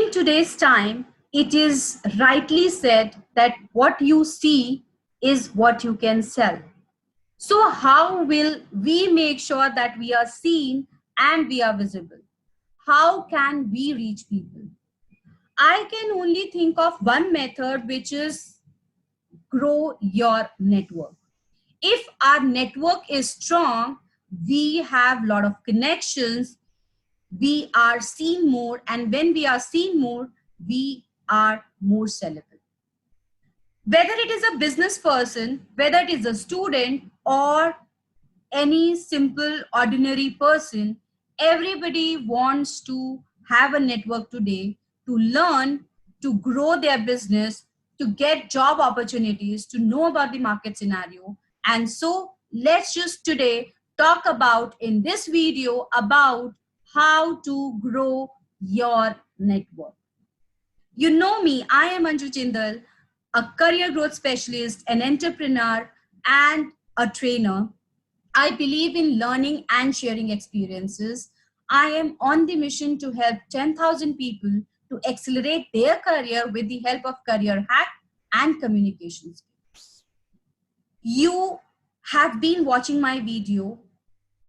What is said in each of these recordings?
In today's time, it is rightly said that what you see is what you can sell. So, how will we make sure that we are seen and we are visible? How can we reach people? I can only think of one method, which is grow your network. If our network is strong, we have a lot of connections, we are seen more, and when we are seen more, we are more sellable. Whether it is a business person, whether it is a student, or any simple ordinary person, everybody wants to have a network today to learn, to grow their business, to get job opportunities, to know about the market scenario. And so let's just today talk about in this video about how to grow your network. You know me, I am Anju Jindal, a career growth specialist, an entrepreneur, and a trainer. I believe in learning and sharing experiences. I am on the mission to help 10,000 people to accelerate their career with the help of career hack and communication skills. You have been watching my video.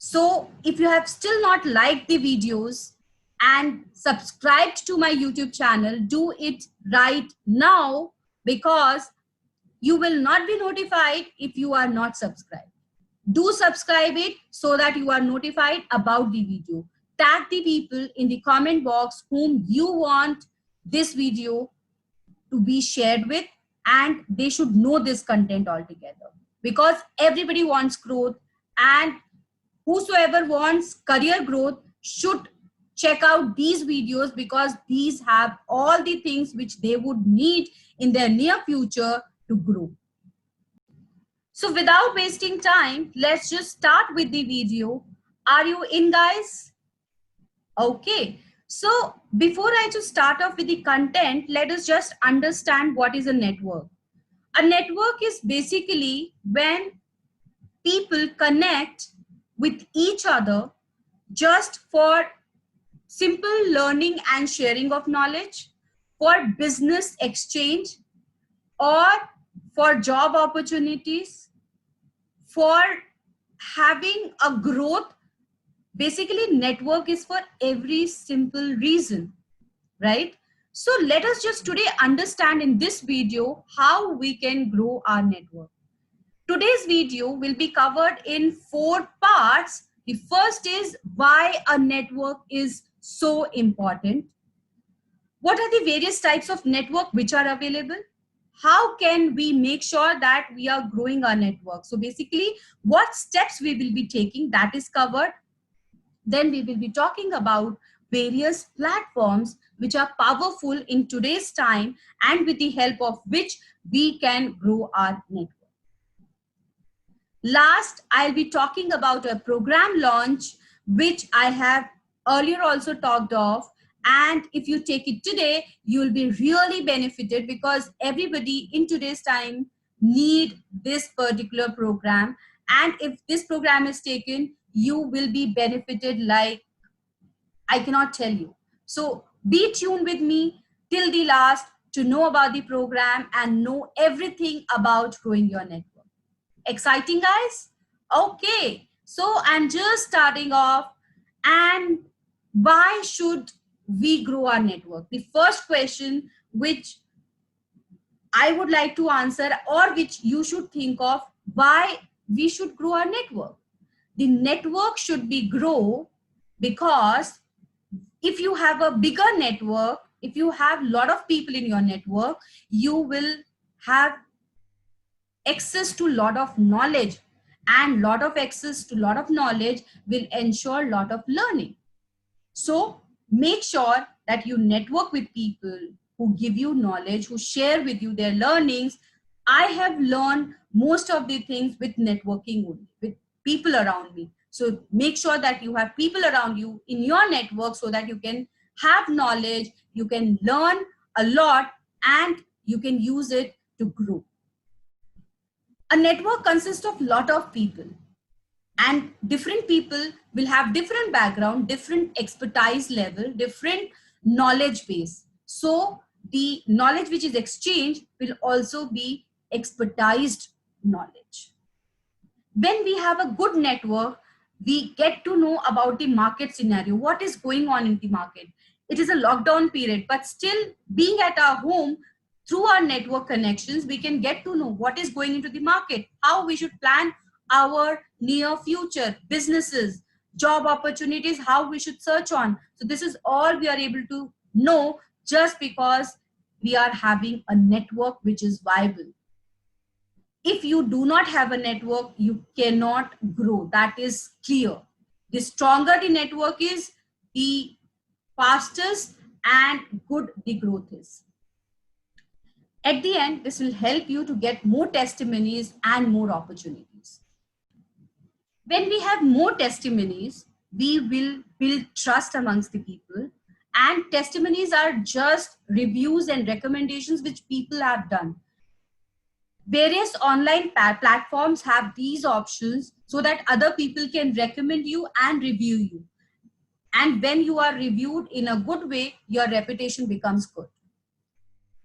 So if you have still not liked the videos and subscribed to my YouTube channel, do it right now, because you will not be notified if you are not subscribed. Do subscribe it so that you are notified about the video. Tag the people in the comment box whom you want this video to be shared with, and they should know this content altogether, because everybody wants growth, and whosoever wants career growth should check out these videos, because these have all the things which they would need in their near future to grow. So without wasting time, let's just start with the video. Are you in, guys? Okay. So before I just start off with the content, let us just understand what is a network. A network is basically when people connect with each other just for simple learning and sharing of knowledge, for business exchange, or for job opportunities, for having a growth. Basically, network is for every simple reason, right? So let us just today understand in this video how we can grow our network. Today's video will be covered in 4 parts. The first is why a network is so important. What are the various types of network which are available? How can we make sure that we are growing our network? So basically, what steps we will be taking, that is covered. Then we will be talking about various platforms which are powerful in today's time and with the help of which we can grow our network. Last, I'll be talking about a program launch which I have earlier also talked of. And if you take it today, you'll be really benefited, because everybody in today's time need this particular program. And if this program is taken, you will be benefited like I cannot tell you. So be tuned with me till the last to know about the program and know everything about growing your network. Exciting, guys? Okay, so I'm just starting off. And why should we grow our network? The first question which I would like to answer, or which you should think of, why we should grow our network. The network should be grow because if you have a bigger network, if you have a lot of people in your network, you will have access to a lot of knowledge, and lot of access to a lot of knowledge will ensure a lot of learning. So make sure that you network with people who give you knowledge, who share with you their learnings. I have learned most of the things with networking only, with people around me. So make sure that you have people around you in your network so that you can have knowledge, you can learn a lot, and you can use it to grow. A network consists of a lot of people, and different people will have different background, different expertise level, different knowledge base. So the knowledge which is exchanged will also be expertised knowledge. When we have a good network, we get to know about the market scenario, what is going on in the market. It is a lockdown period, but still being at our home, through our network connections, we can get to know what is going into the market, how we should plan our near future, businesses, job opportunities, how we should search on. So this is all we are able to know just because we are having a network which is viable. If you do not have a network, you cannot grow. That is clear. The stronger the network is, the fastest and good the growth is. At the end, this will help you to get more testimonies and more opportunities. When we have more testimonies, we will build trust amongst the people. And testimonies are just reviews and recommendations which people have done. Various online platforms have these options so that other people can recommend you and review you. And when you are reviewed in a good way, your reputation becomes good.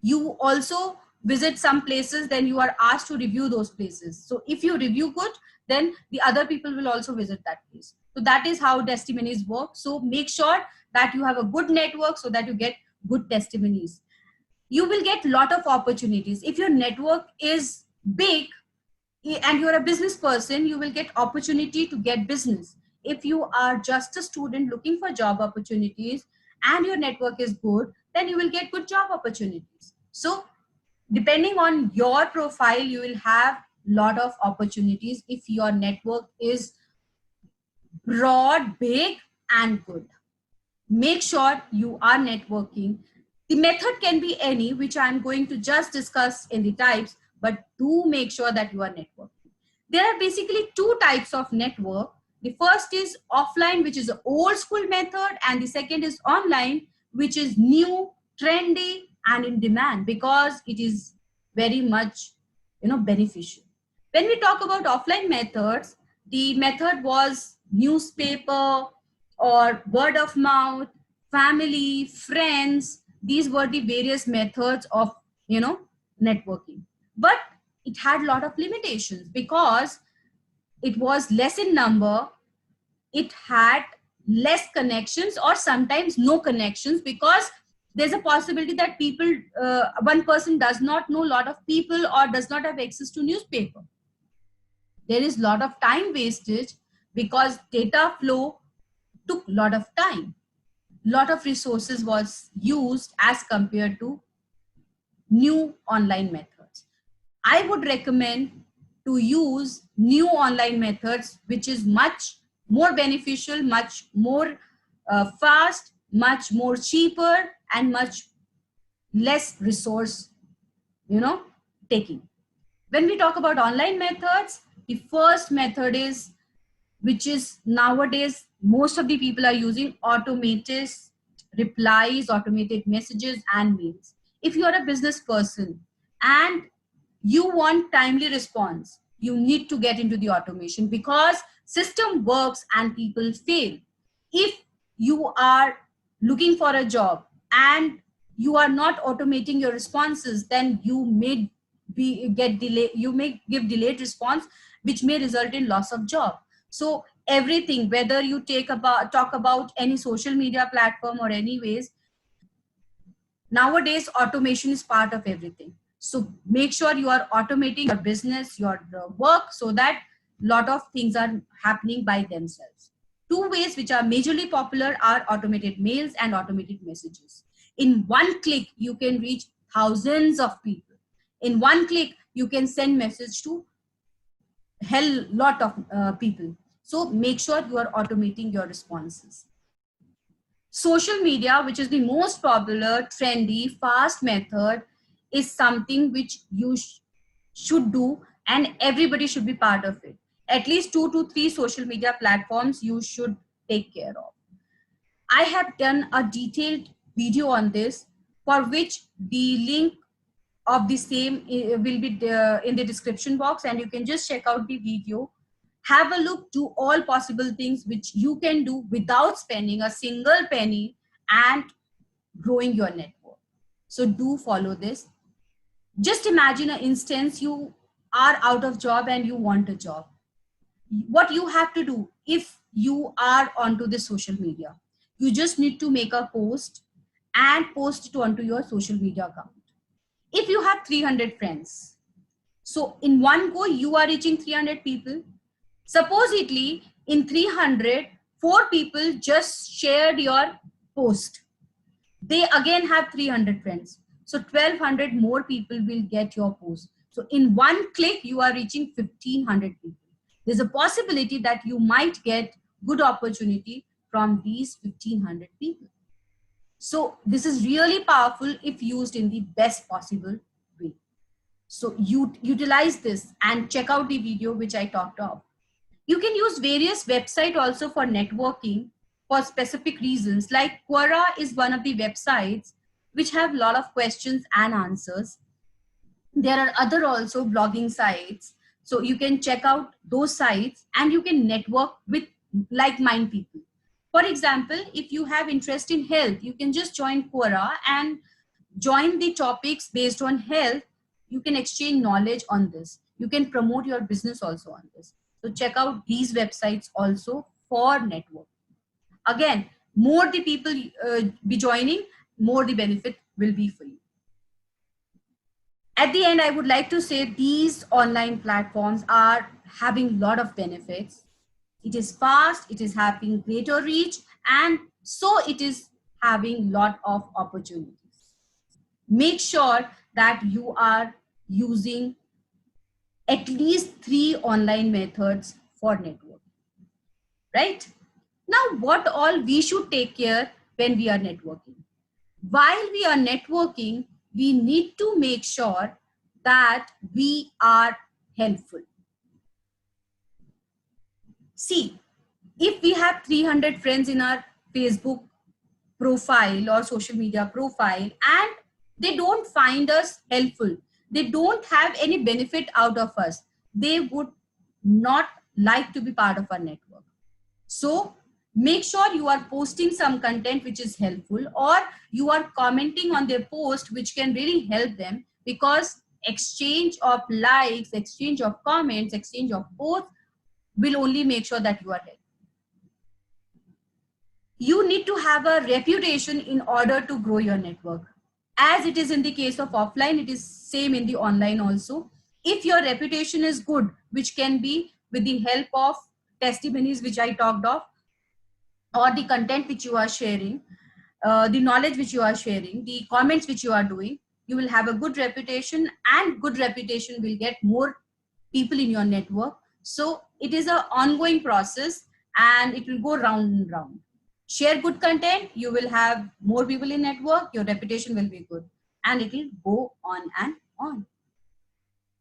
You also visit some places, then you are asked to review those places. So if you review good, then the other people will also visit that place. So that is how testimonies work. So make sure that you have a good network so that you get good testimonies. You will get a lot of opportunities. If your network is big and you're a business person, you will get opportunity to get business. If you are just a student looking for job opportunities and your network is good, then you will get good job opportunities. So depending on your profile, you will have lot of opportunities if your network is broad, big and good. Make sure you are networking. The method can be any, which I'm going to just discuss in the types, but do make sure that you are networking. There are basically two types of network. The first is offline, which is an old school method, and the second is online, which is new, trendy, and in demand because it is very much, beneficial. When we talk about offline methods, the method was newspaper or word of mouth, family, friends. These were the various methods of, networking. But it had a lot of limitations because it was less in number. It had less connections or sometimes no connections because there's a possibility that one person does not know a lot of people or does not have access to newspaper. There is a lot of time wastage because data flow took a lot of time. Lot of resources was used as compared to new online methods. I would recommend to use new online methods, which is much more beneficial, much more fast, much more cheaper, and much less resource, taking. When we talk about online methods, the first method is, which is nowadays most of the people are using, automated replies, automated messages and mails. If you are a business person and you want timely response, you need to get into the automation because system works and people fail. If you are looking for a job and you are not automating your responses, then you may get delay, you may give delayed response, which may result in loss of job. So everything, whether you talk about any social media platform or anyways, nowadays automation is part of everything. So make sure you are automating your business, your work, so that lot of things are happening by themselves. Two ways which are majorly popular are automated mails and automated messages. In one click, you can reach thousands of people. In one click, you can send message to hell lot of people. So make sure you are automating your responses. Social media, which is the most popular, trendy, fast method, is something which you should do and everybody should be part of it. At least 2 to 3 social media platforms you should take care of. I have done a detailed video on this, for which the link of the same will be in the description box, and you can just check out the video. Have a look, do all possible things which you can do without spending a single penny and growing your network. So do follow this. Just imagine an instance, you are out of job and you want a job. What you have to do, if you are onto the social media, you just need to make a post and post it onto your social media account. If you have 300 friends, so in one go you are reaching 300 people. Supposedly in 300, 4 people just shared your post, they again have 300 friends, so 1200 more people will get your post. So in one click you are reaching 1500 people. There's a possibility that you might get good opportunity from these 1500 people. So this is really powerful if used in the best possible way. So you utilize this and check out the video which I talked of. You can use various websites also for networking for specific reasons. Like Quora is one of the websites which have a lot of questions and answers. There are other also blogging sites. So you can check out those sites and you can network with like-minded people. For example, if you have interest in health, you can just join Quora and join the topics based on health. You can exchange knowledge on this. You can promote your business also on this. So check out these websites also for network. Again, more the people be joining, more the benefit will be for you. At the end, I would like to say these online platforms are having a lot of benefits. It is fast, it is having greater reach, and so it is having lot of opportunities. Make sure that you are using at least 3 online methods for networking, right? Now, what all we should take care when we are networking? While we are networking, we need to make sure that we are helpful. See, if we have 300 friends in our Facebook profile or social media profile and they don't find us helpful, they don't have any benefit out of us, they would not like to be part of our network. So make sure you are posting some content which is helpful, or you are commenting on their post which can really help them, because exchange of likes, exchange of comments, exchange of posts will only make sure that you are helpful. You need to have a reputation in order to grow your network. As it is in the case of offline, it is same in the online also. If your reputation is good, which can be with the help of testimonies which I talked of, or the content which you are sharing, the knowledge which you are sharing, the comments which you are doing, you will have a good reputation, and good reputation will get more people in your network. So it is an ongoing process and it will go round and round. Share good content, you will have more people in network, your reputation will be good, and it will go on and on.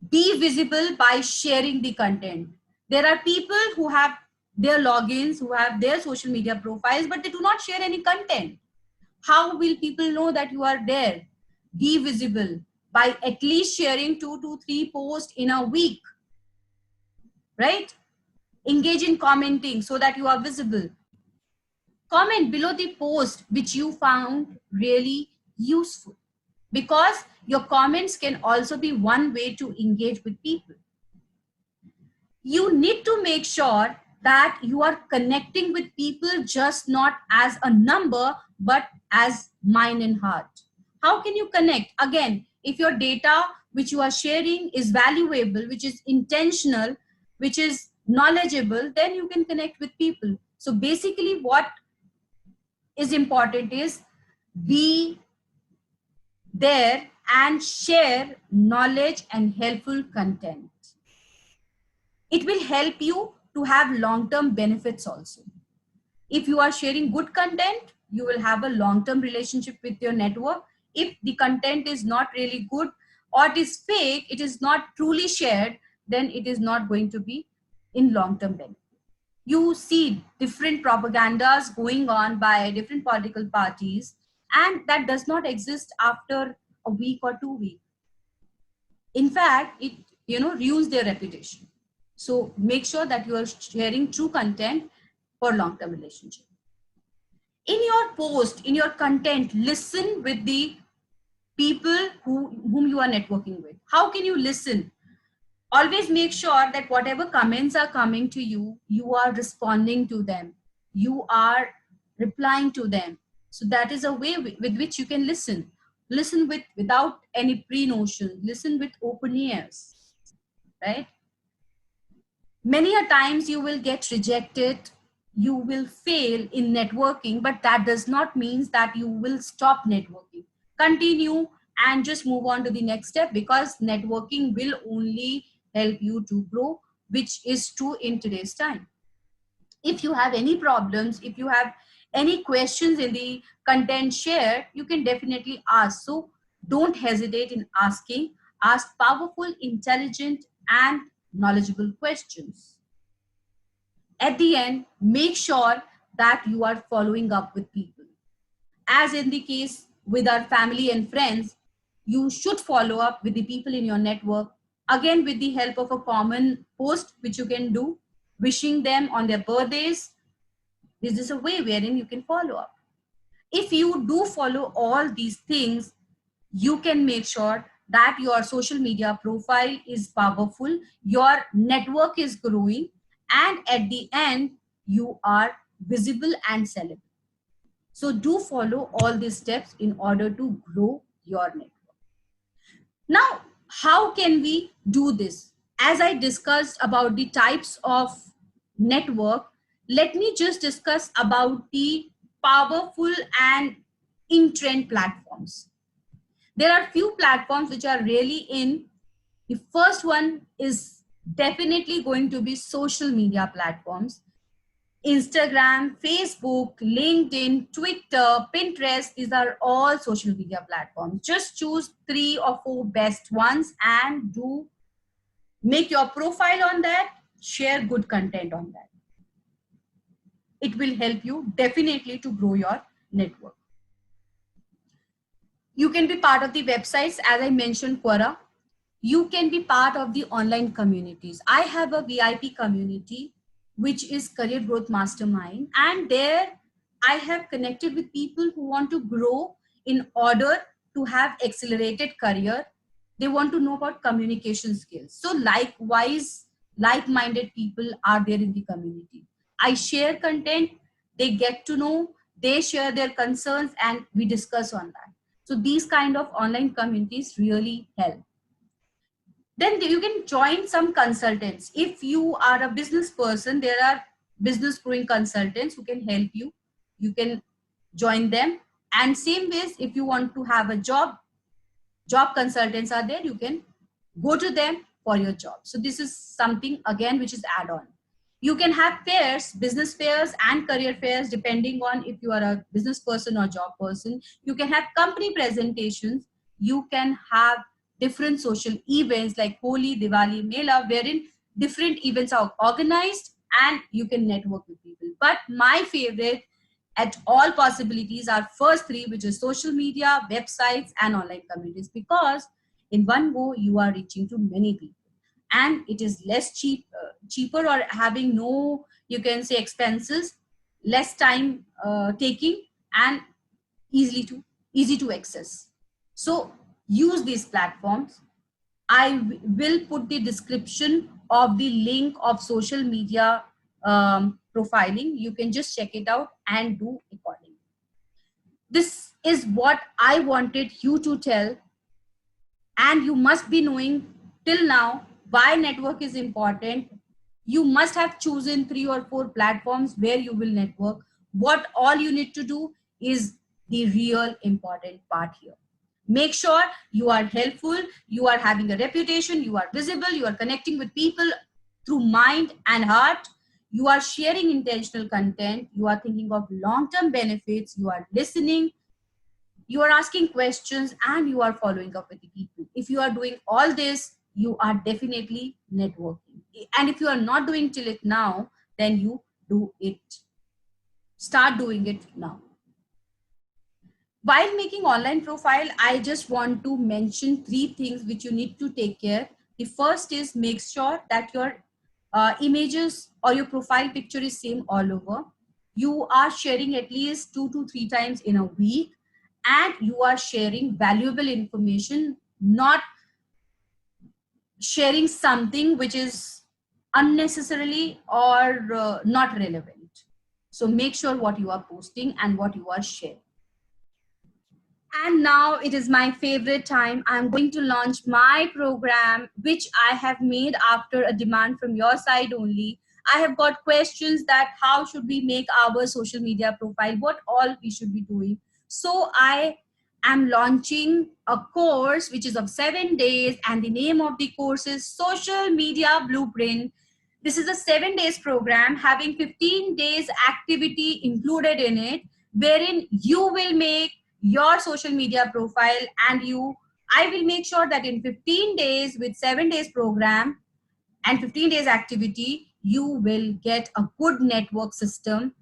Be visible by sharing the content. There are people who have their logins, who have their social media profiles, but they do not share any content. How will people know that you are there? Be visible by at least sharing 2 to 3 posts in a week, right? Engage in commenting so that you are visible. Comment below the post which you found really useful, because your comments can also be one way to engage with people. You need to make sure that you are connecting with people, just not as a number, but as mind and heart. How can you connect? Again, if your data which you are sharing is valuable, which is intentional, which is knowledgeable, then you can connect with people. So basically what is important is be there and share knowledge and helpful content. It will help you to have long-term benefits also. If you are sharing good content, you will have a long-term relationship with your network. If the content is not really good, or it is fake, it is not truly shared, then it is not going to be in long-term benefit. You see different propagandas going on by different political parties, and that does not exist after a week or 2 weeks. In fact, it ruins their reputation. So make sure that you are sharing true content for long-term relationship. In your post, in your content, listen with the people whom you are networking with. How can you listen? Always make sure that whatever comments are coming to you, you are responding to them, you are replying to them. So that is a way with which you can listen without any pre-notion, listen with open ears, right? Many a times you will get rejected, you will fail in networking, but that does not mean that you will stop networking. Continue and just move on to the next step, because networking will only help you to grow, which is true in today's time. If you have any problems, if you have any questions in the content shared, you can definitely ask. So don't hesitate in asking. Ask powerful, intelligent, and knowledgeable questions. At the end, make sure that you are following up with people. As in the case with our family and friends, you should follow up with the people in your network, again with the help of a common post which you can do, wishing them on their birthdays. This is a way wherein you can follow up. If you do follow all these things, you can make sure that your social media profile is powerful, your network is growing, and at the end, you are visible and sellable. So do follow all these steps in order to grow your network. Now, how can we do this? As I discussed about the types of network, let me just discuss about the powerful and in-trend platforms. There are few platforms which are really in. The first one is definitely going to be social media platforms. Instagram, Facebook, LinkedIn, Twitter, Pinterest, these are all social media platforms. Just choose 3 or 4 best ones and do make your profile on that, share good content on that. It will help you definitely to grow your network. You can be part of the websites, as I mentioned, Quora. You can be part of the online communities. I have a VIP community, which is Career Growth Mastermind. And there I have connected with people who want to grow in order to have accelerated career. They want to know about communication skills. So likewise, like-minded people are there in the community. I share content, they get to know, they share their concerns, and we discuss on that. So these kind of online communities really help. Then you can join some consultants. If you are a business person, there are business growing consultants who can help you. You can join them. And same ways, if you want to have a job consultants are there. You can go to them for your job. So this is something again which is add-on. You can have fairs, business fairs and career fairs, depending on if you are a business person or job person. You can have company presentations. You can have different social events like Holi, Diwali, Mela, wherein different events are organized and you can network with people. But my favorite at all possibilities are first 3, which is social media, websites, and online communities, because in one go you are reaching to many people and it is less cheaper, or having no, you can say, expenses, less time taking, and easy to access. So use these platforms. I will put the description of the link of social media profiling. You can just check it out and do accordingly. This is what I wanted you to tell, and you must be knowing till now why network is important. You must have chosen 3 or 4 platforms where you will network. What all you need to do is the real important part here. Make sure you are helpful, you are having a reputation, you are visible, you are connecting with people through mind and heart, you are sharing intentional content, you are thinking of long-term benefits, you are listening, you are asking questions, and you are following up with the people. If you are doing all this, you are definitely networking. And if you are not doing till it now, then you do it. Start doing it now. While making online profile, I just want to mention 3 things which you need to take care. The first is make sure that your images or your profile picture is same all over. You are sharing at least 2 to 3 times in a week. and you are sharing valuable information, not sharing something which is unnecessarily or not relevant. So make sure what you are posting and what you are sharing. And now it is my favorite time. I'm going to launch my program, which I have made after a demand from your side only. I have got questions that how should we make our social media profile, what all we should be doing. So I am launching a course which is of 7 days, and the name of the course is Social Media Blueprint. This is a 7 days program having 15 days activity included in it, wherein you will make your social media profile, and I will make sure that in 15 days with 7 days program and 15 days activity, you will get a good network system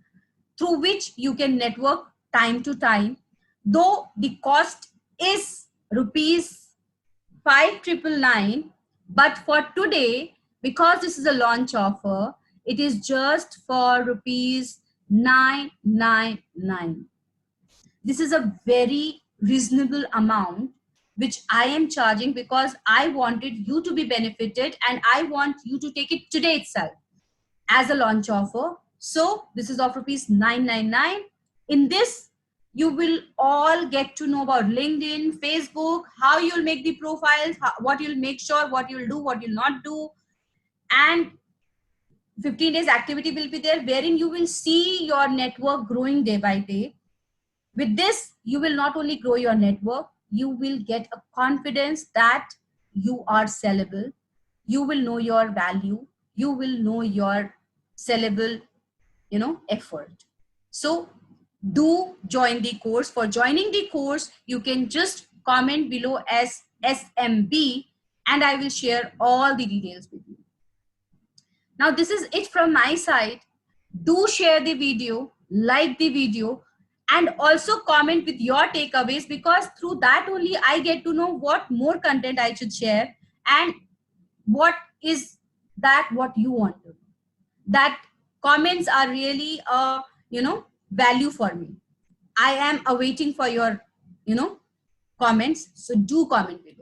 through which you can network time to time. Though the cost is rupees 5,999, but for today, because this is a launch offer, it is just for rupees 999. This is a very reasonable amount which I am charging because I wanted you to be benefited and I want you to take it today itself as a launch offer. So this is of rupees 999. In this, you will all get to know about LinkedIn, Facebook, how you'll make the profiles, what you'll make sure, what you'll do, what you'll not do. And 15 days activity will be there wherein you will see your network growing day by day. With this, you will not only grow your network, you will get a confidence that you are sellable. You will know your value. You will know your sellable, effort. So do join the course. For joining the course, you can just comment below as SMB and I will share all the details with you. Now, this is it from my side. Do share the video, like the video, and also comment with your takeaways, because through that only I get to know what more content I should share and what is that what you want to know. That comments are really value for me. I am awaiting for your comments, so do comment below.